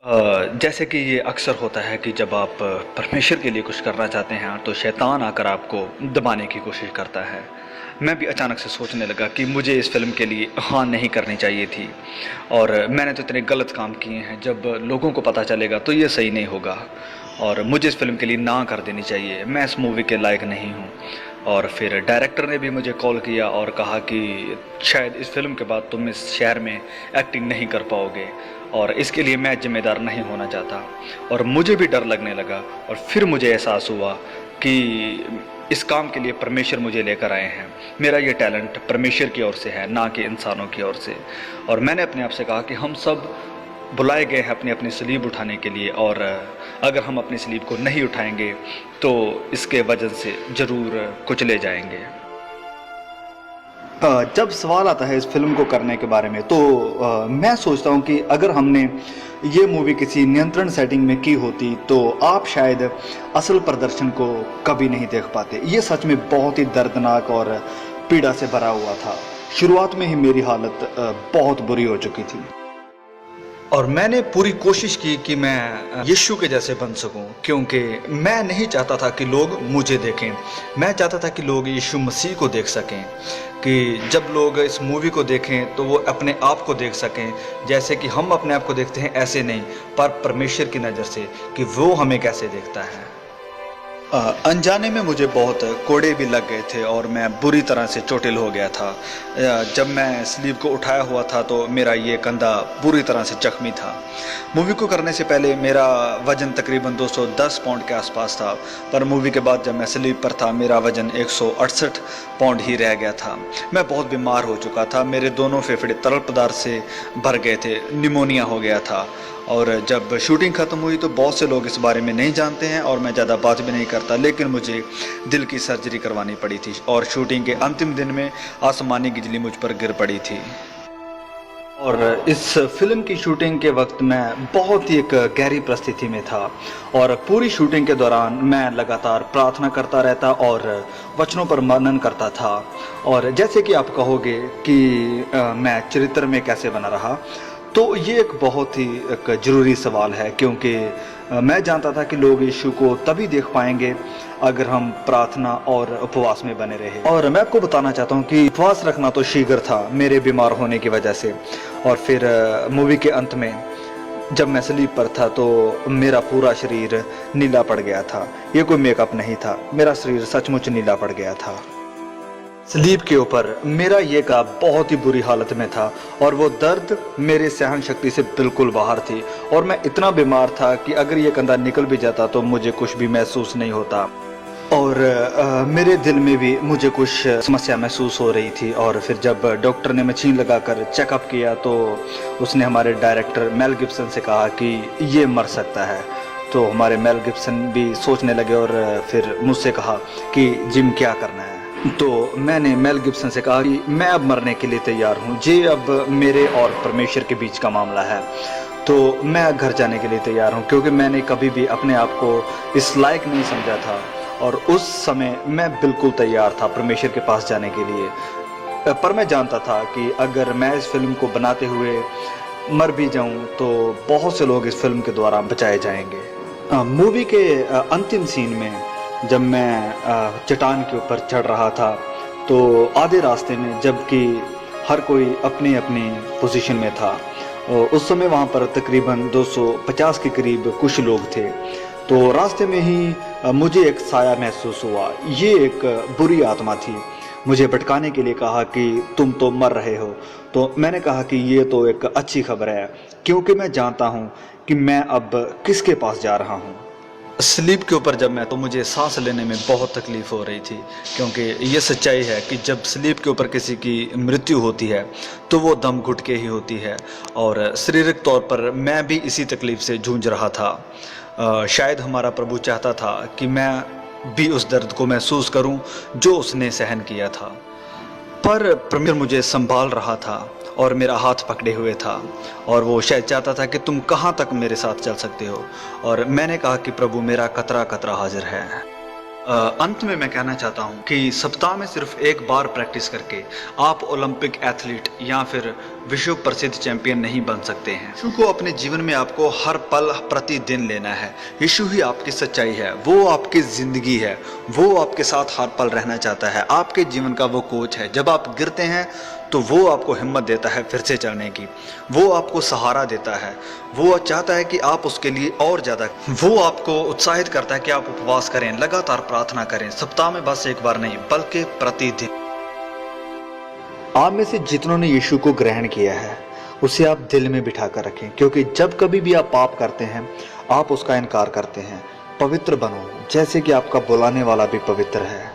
जैसे कि ये अक्सर होता है कि जब आप परमेश्वर के लिए कुछ करना चाहते हैं तो शैतान आकर आपको दबाने की कोशिश करता है। मैं भी अचानक से सोचने लगा कि मुझे इस फ़िल्म के लिए हाँ नहीं करनी चाहिए थी और मैंने तो इतने गलत काम किए हैं, जब लोगों को पता चलेगा तो ये सही नहीं होगा और मुझे इस फ़िल्म के लिए ना कर देनी चाहिए, मैं इस मूवी के लायक नहीं हूँ। और फिर डायरेक्टर ने भी मुझे कॉल किया और कहा कि शायद इस फिल्म के बाद तुम इस शहर में एक्टिंग नहीं कर पाओगे और इसके लिए मैं जिम्मेदार नहीं होना चाहता। और मुझे भी डर लगने लगा और फिर मुझे एहसास हुआ कि इस काम के लिए परमेश्वर मुझे लेकर आए हैं। मेरा ये टैलेंट परमेश्वर की ओर से है, ना कि इंसानों की ओर से। और मैंने अपने आप से कहा कि हम सब बुलाए गए हैं अपनी अपनी सलीब उठाने के लिए, और अगर हम अपनी सलीब को नहीं उठाएंगे तो इसके वजन से ज़रूर कुचले जाएंगे। जब सवाल आता है इस फिल्म को करने के बारे में तो मैं सोचता हूँ कि अगर हमने ये मूवी किसी नियंत्रण सेटिंग में की होती तो आप शायद असल प्रदर्शन को कभी नहीं देख पाते। ये सच में बहुत ही दर्दनाक और पीड़ा से भरा हुआ था। शुरुआत में ही मेरी हालत बहुत बुरी हो चुकी थी और मैंने पूरी कोशिश की कि मैं यीशु के जैसे बन सकूं, क्योंकि मैं नहीं चाहता था कि लोग मुझे देखें। मैं चाहता था कि लोग यीशु मसीह को देख सकें, कि जब लोग इस मूवी को देखें तो वो अपने आप को देख सकें जैसे कि हम अपने आप को देखते हैं, ऐसे नहीं पर परमेश्वर की नज़र से कि वो हमें कैसे देखता है। अनजाने में मुझे बहुत कोड़े भी लग गए थे और मैं बुरी तरह से चोटिल हो गया था। जब मैं स्लीव को उठाया हुआ था तो मेरा ये कंधा बुरी तरह से जख्मी था। मूवी को करने से पहले मेरा वज़न तकरीबन 210 पाउंड के आसपास था, पर मूवी के बाद जब मैं स्लीव पर था मेरा वज़न 168 पाउंड ही रह गया था। मैं बहुत बीमार हो चुका था, मेरे दोनों फेफड़े तरल पदार्थ से भर गए थे, निमोनिया हो गया था। और जब शूटिंग ख़त्म हुई तो बहुत से लोग इस बारे में नहीं जानते हैं और मैं ज़्यादा बात भी नहीं करता, लेकिन मुझे दिल की सर्जरी करवानी पड़ी थी और शूटिंग के अंतिम दिन में आसमानी बिजली मुझ पर गिर पड़ी थी। और इस फिल्म की शूटिंग के वक्त मैं बहुत ही एक गहरी परिस्थिति में था और पूरी शूटिंग के दौरान मैं लगातार प्रार्थना करता रहता और वचनों पर मनन करता था। और जैसे कि आप कहोगे कि मैं चरित्र में कैसे बना रहा, तो ये एक बहुत ही एक ज़रूरी सवाल है, क्योंकि मैं जानता था कि लोग यीशु को तभी देख पाएंगे अगर हम प्रार्थना और उपवास में बने रहे। और मैं आपको बताना चाहता हूँ कि उपवास रखना तो शीघ्र था मेरे बीमार होने की वजह से। और फिर मूवी के अंत में जब मैं स्लीप पर था तो मेरा पूरा शरीर नीला पड़ गया था। ये कोई मेकअप नहीं था, मेरा शरीर सचमुच नीला पड़ गया था। स्लीप के ऊपर मेरा ये का बहुत ही बुरी हालत में था और वो दर्द मेरे सहन शक्ति से बिल्कुल बाहर थी और मैं इतना बीमार था कि अगर ये कंधा निकल भी जाता तो मुझे कुछ भी महसूस नहीं होता। और मेरे दिल में भी मुझे कुछ समस्या महसूस हो रही थी। और फिर जब डॉक्टर ने मशीन लगाकर चेकअप किया तो उसने हमारे डायरेक्टर मेल गिब्सन से कहा कि ये मर सकता है। तो हमारे मेल गिब्सन भी सोचने लगे और फिर मुझसे कहा कि जिम क्या करना है। तो मैंने मेल गिब्सन से कहा कि मैं अब मरने के लिए तैयार हूँ, ये अब मेरे और परमेश्वर के बीच का मामला है, तो मैं घर जाने के लिए तैयार हूँ, क्योंकि मैंने कभी भी अपने आप को इस लायक नहीं समझा था और उस समय मैं बिल्कुल तैयार था परमेश्वर के पास जाने के लिए। पर मैं जानता था कि अगर मैं इस फिल्म को बनाते हुए मर भी जाऊँ तो बहुत से लोग इस फिल्म के द्वारा बचाए जाएंगे। मूवी के अंतिम सीन में जब मैं चट्टान के ऊपर चढ़ रहा था तो आधे रास्ते में, जबकि हर कोई अपनी अपनी पोजीशन में था, उस समय वहाँ पर तकरीबन 250 के करीब कुछ लोग थे। तो रास्ते में ही मुझे एक साया महसूस हुआ। ये एक बुरी आत्मा थी, मुझे भटकाने के लिए कहा कि तुम तो मर रहे हो। तो मैंने कहा कि ये तो एक अच्छी खबर है, क्योंकि मैं जानता हूँ कि मैं अब किसके पास जा रहा हूँ। स्लीप के ऊपर जब मैं तो मुझे सांस लेने में बहुत तकलीफ़ हो रही थी, क्योंकि ये सच्चाई है कि जब स्लीप के ऊपर किसी की मृत्यु होती है तो वो दम घुट के ही होती है। और शारीरिक तौर पर मैं भी इसी तकलीफ़ से जूझ रहा था। शायद हमारा प्रभु चाहता था कि मैं भी उस दर्द को महसूस करूं जो उसने सहन किया था, पर परमेश्वर मुझे संभाल रहा था और मेरा हाथ पकड़े हुए था और वो शायद चाहता था कि तुम कहाँ तक मेरे साथ चल सकते हो। और मैंने कहा कि प्रभु, मेरा कतरा कतरा हाजिर है। अंत में मैं कहना चाहता हूं कि सप्ताह में सिर्फ एक बार प्रैक्टिस करके आप ओलंपिक एथलीट या फिर विश्व प्रसिद्ध चैंपियन नहीं बन सकते हैं। यीशु को अपने जीवन में आपको हर पल प्रतिदिन लेना है। यीशु ही आपकी सच्चाई है, वो आपकी जिंदगी है, वो आपके साथ हर पल रहना चाहता है, आपके जीवन का वो कोच है। जब आप गिरते हैं तो वो आपको हिम्मत देता है फिर से चलने की, वो आपको सहारा देता है, वो चाहता है कि आप उसके लिए और ज़्यादा, वो आपको उत्साहित करता है कि आप उपवास करें, लगातार प्रार्थना करें, सप्ताह में बस एक बार नहीं बल्कि प्रतिदिन। आप में से जितनों ने यीशु को ग्रहण किया है उसे आप दिल में बिठा कर रखें, क्योंकि जब कभी भी आप पाप करते हैं आप उसका इनकार करते हैं। पवित्र बनो जैसे कि आपका बुलाने वाला भी पवित्र है।